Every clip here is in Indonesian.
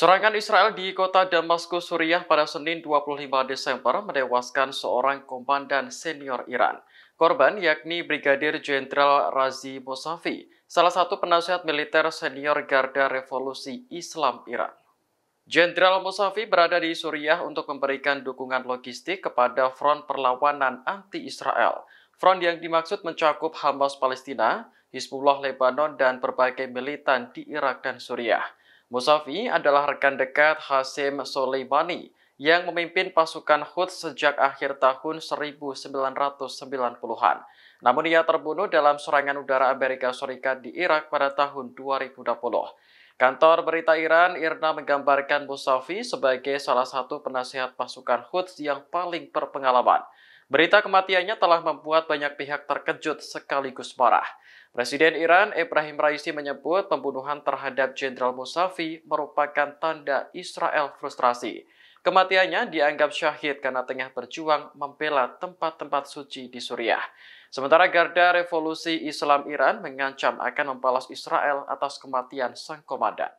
Serangan Israel di kota Damaskus, Suriah pada Senin 25 Desember menewaskan seorang komandan senior Iran. Korban yakni Brigadir Jenderal Razi Mousavi, salah satu penasihat militer senior Garda Revolusi Islam Iran. Jenderal Mousavi berada di Suriah untuk memberikan dukungan logistik kepada front perlawanan anti-Israel. Front yang dimaksud mencakup Hamas Palestina, Hizbullah Lebanon, dan berbagai militan di Irak dan Suriah. Mousavi adalah rekan dekat Qasem Soleimani yang memimpin pasukan Quds sejak akhir tahun 1990-an. Namun ia terbunuh dalam serangan udara Amerika Serikat di Irak pada tahun 2020. Kantor berita Iran, IRNA, menggambarkan Mousavi sebagai salah satu penasihat pasukan Quds yang paling berpengalaman. Berita kematiannya telah membuat banyak pihak terkejut sekaligus marah. Presiden Iran, Ebrahim Raisi, menyebut pembunuhan terhadap Jenderal Mousavi merupakan tanda Israel frustrasi. Kematiannya dianggap syahid karena tengah berjuang membela tempat-tempat suci di Suriah. Sementara Garda Revolusi Islam Iran mengancam akan membalas Israel atas kematian sang komandan.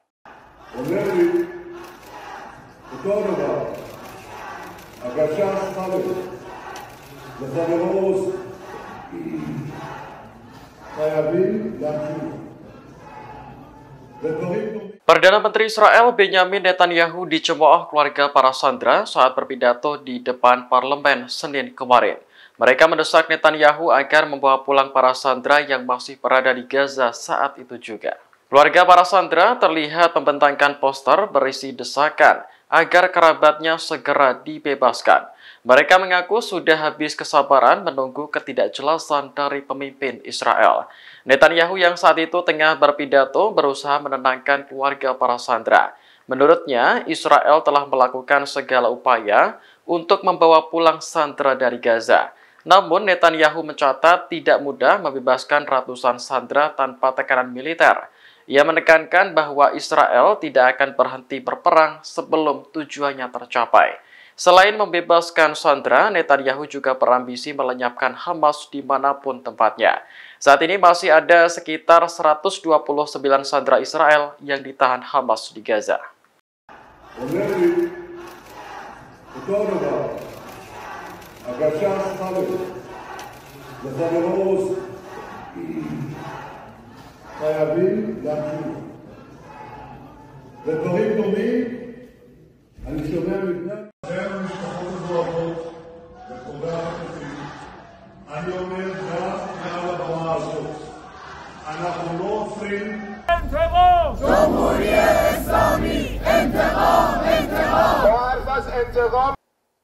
Perdana Menteri Israel Benyamin Netanyahu dicemooh keluarga para sandera saat berpidato di depan parlemen Senin kemarin. Mereka mendesak Netanyahu agar membawa pulang para sandera yang masih berada di Gaza saat itu juga. Keluarga para sandera terlihat membentangkan poster berisi desakan agar kerabatnya segera dibebaskan. Mereka mengaku sudah habis kesabaran menunggu ketidakjelasan dari pemimpin Israel. Netanyahu yang saat itu tengah berpidato berusaha menenangkan keluarga para sandera. Menurutnya, Israel telah melakukan segala upaya untuk membawa pulang sandera dari Gaza. Namun, Netanyahu mencatat tidak mudah membebaskan ratusan sandera tanpa tekanan militer. Ia menekankan bahwa Israel tidak akan berhenti berperang sebelum tujuannya tercapai. Selain membebaskan sandera, Netanyahu juga berambisi melenyapkan Hamas dimanapun tempatnya. Saat ini masih ada sekitar 129 sandera Israel yang ditahan Hamas di Gaza. אני אומר גם מעל הבמה הזאת, אנחנו לא עוצרים. אין טרור! ג'מהורייה אסלאמית! אין טרור! אין טרור!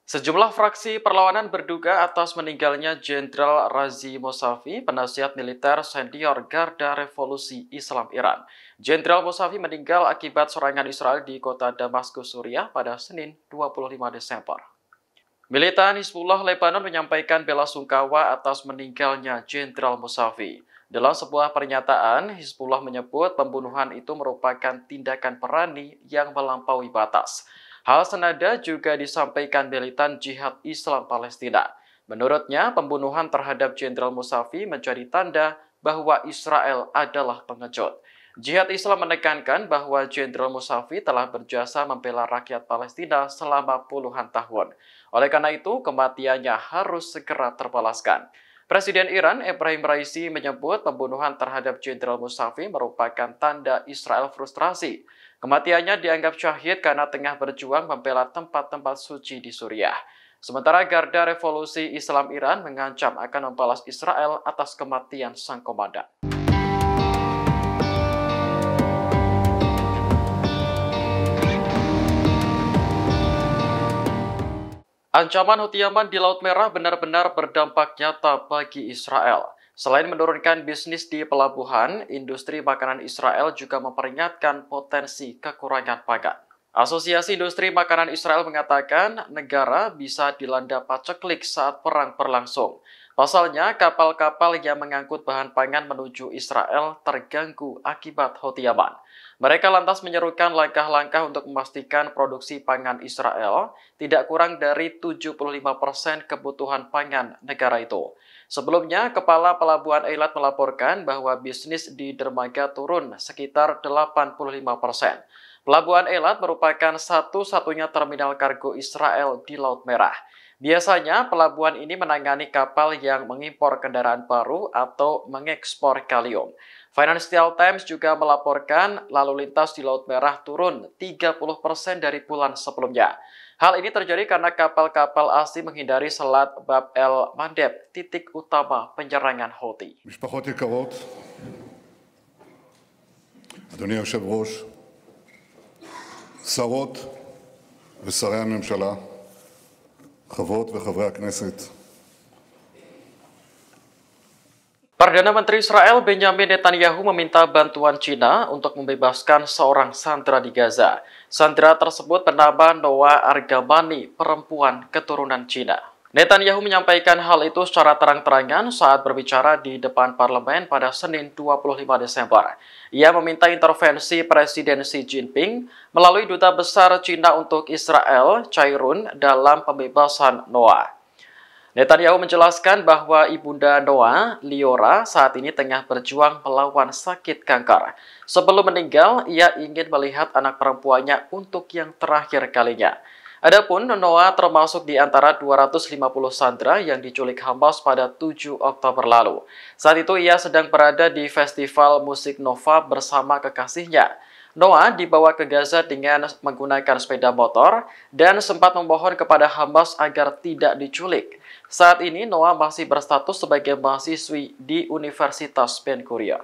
Sejumlah fraksi perlawanan berduka atas meninggalnya Jenderal Razi Mousavi, penasihat militer senior Garda Revolusi Islam Iran. Jenderal Mousavi meninggal akibat serangan Israel di kota Damaskus, Suriah pada Senin 25 Desember. Militan Hizbullah Lebanon menyampaikan bela sungkawa atas meninggalnya Jenderal Mousavi. Dalam sebuah pernyataan, Hizbullah menyebut pembunuhan itu merupakan tindakan berani yang melampaui batas. Hal senada juga disampaikan militan Jihad Islam Palestina. Menurutnya, pembunuhan terhadap Jenderal Mousavi menjadi tanda bahwa Israel adalah pengecut. Jihad Islam menekankan bahwa Jenderal Mousavi telah berjasa membela rakyat Palestina selama puluhan tahun. Oleh karena itu, kematiannya harus segera terbalaskan. Presiden Iran, Ebrahim Raisi, menyebut pembunuhan terhadap Jenderal Mousavi merupakan tanda Israel frustrasi. Kematiannya dianggap syahid karena tengah berjuang membela tempat-tempat suci di Suriah. Sementara Garda Revolusi Islam Iran mengancam akan membalas Israel atas kematian sang komandan. Ancaman Houthi Yaman di Laut Merah benar-benar berdampak nyata bagi Israel. Selain menurunkan bisnis di pelabuhan, industri makanan Israel juga memperingatkan potensi kekurangan pangan. Asosiasi Industri Makanan Israel mengatakan negara bisa dilanda paceklik saat perang berlangsung. Pasalnya, kapal-kapal yang mengangkut bahan pangan menuju Israel terganggu akibat Houthi Yaman. Mereka lantas menyerukan langkah-langkah untuk memastikan produksi pangan Israel tidak kurang dari 75% kebutuhan pangan negara itu. Sebelumnya, Kepala Pelabuhan Eilat melaporkan bahwa bisnis di dermaga turun sekitar 85%. Pelabuhan Eilat merupakan satu-satunya terminal kargo Israel di Laut Merah. Biasanya, pelabuhan ini menangani kapal yang mengimpor kendaraan baru atau mengekspor kalium. Financial Times juga melaporkan lalu lintas di Laut Merah turun 30% dari bulan sebelumnya. Hal ini terjadi karena kapal-kapal asing menghindari Selat Bab el-Mandeb, titik utama penyerangan Houthi. משפחות יקרות, אדוני היושב-ראש, שרות ושרי הממשלה, חברות וחברי הכנסת. Perdana Menteri Israel Benjamin Netanyahu meminta bantuan Cina untuk membebaskan seorang sandera di Gaza. Sandera tersebut bernama Noah Argamani, perempuan keturunan Cina. Netanyahu menyampaikan hal itu secara terang-terangan saat berbicara di depan parlemen pada Senin 25 Desember. Ia meminta intervensi Presiden Xi Jinping melalui Duta Besar Cina untuk Israel, Chairun, dalam pembebasan Noah. Netanyahu menjelaskan bahwa ibunda Noah, Liora, saat ini tengah berjuang melawan sakit kanker. Sebelum meninggal, ia ingin melihat anak perempuannya untuk yang terakhir kalinya. Adapun Noah termasuk di antara 250 sandera yang diculik Hamas pada 7 Oktober lalu. Saat itu ia sedang berada di Festival Musik Nova bersama kekasihnya. Noah dibawa ke Gaza dengan menggunakan sepeda motor dan sempat memohon kepada Hamas agar tidak diculik. Saat ini Noah masih berstatus sebagai mahasiswi di Universitas Ben Gurion.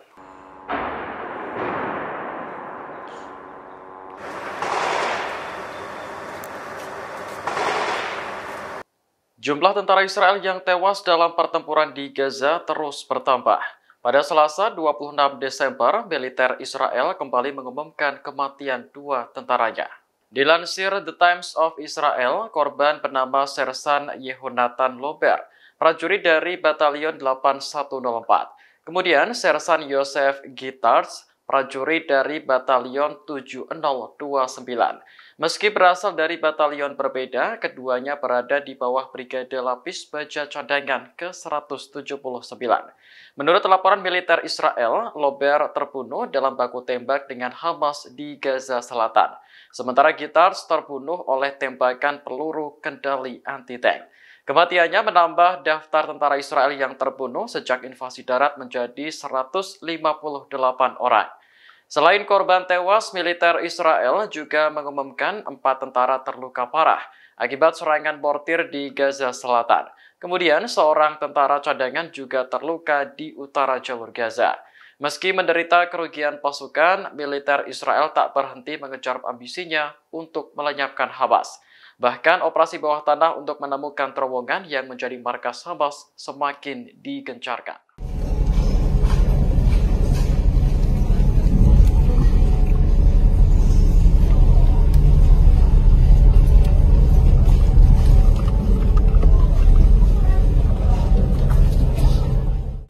Jumlah tentara Israel yang tewas dalam pertempuran di Gaza terus bertambah. Pada Selasa 26 Desember, militer Israel kembali mengumumkan kematian 2 tentaranya. Dilansir The Times of Israel, korban bernama Sersan Yehonatan Lober, prajurit dari Batalion 8104. Kemudian Sersan Yosef Gitarz, prajurit dari Batalion 7029. Meski berasal dari batalion berbeda, keduanya berada di bawah Brigade Lapis Baja Cadangan ke-179. Menurut laporan militer Israel, Lober terbunuh dalam baku tembak dengan Hamas di Gaza Selatan. Sementara Gitarz terbunuh oleh tembakan peluru kendali anti-tank. Kematiannya menambah daftar tentara Israel yang terbunuh sejak invasi darat menjadi 158 orang. Selain korban tewas, militer Israel juga mengumumkan 4 tentara terluka parah akibat serangan mortir di Gaza Selatan. Kemudian, seorang tentara cadangan juga terluka di utara jalur Gaza. Meski menderita kerugian pasukan, militer Israel tak berhenti mengejar ambisinya untuk melenyapkan Hamas. Bahkan operasi bawah tanah untuk menemukan terowongan yang menjadi markas Hamas semakin digencarkan.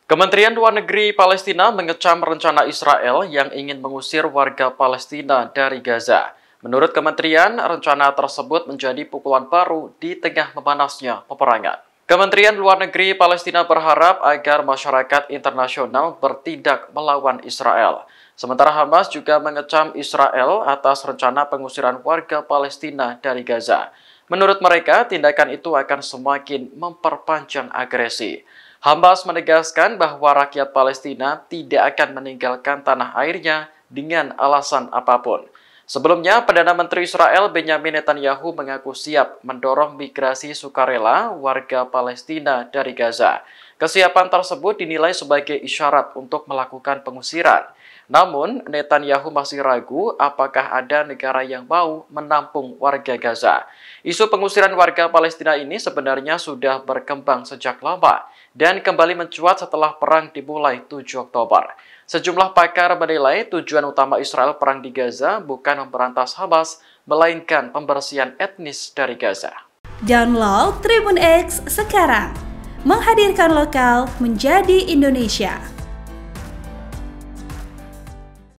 Kementerian Luar Negeri Palestina mengecam rencana Israel yang ingin mengusir warga Palestina dari Gaza. Menurut kementerian, rencana tersebut menjadi pukulan baru di tengah memanasnya peperangan. Kementerian Luar Negeri Palestina berharap agar masyarakat internasional bertindak melawan Israel. Sementara Hamas juga mengecam Israel atas rencana pengusiran warga Palestina dari Gaza. Menurut mereka, tindakan itu akan semakin memperpanjang agresi. Hamas menegaskan bahwa rakyat Palestina tidak akan meninggalkan tanah airnya dengan alasan apapun. Sebelumnya, Perdana Menteri Israel Benjamin Netanyahu mengaku siap mendorong migrasi sukarela warga Palestina dari Gaza. Kesiapan tersebut dinilai sebagai isyarat untuk melakukan pengusiran. Namun, Netanyahu masih ragu apakah ada negara yang mau menampung warga Gaza. Isu pengusiran warga Palestina ini sebenarnya sudah berkembang sejak lama dan kembali mencuat setelah perang dimulai 7 Oktober. Sejumlah pakar menilai tujuan utama Israel perang di Gaza bukan memberantas Hamas, melainkan pembersihan etnis dari Gaza. Download Tribun X sekarang, menghadirkan lokal menjadi Indonesia.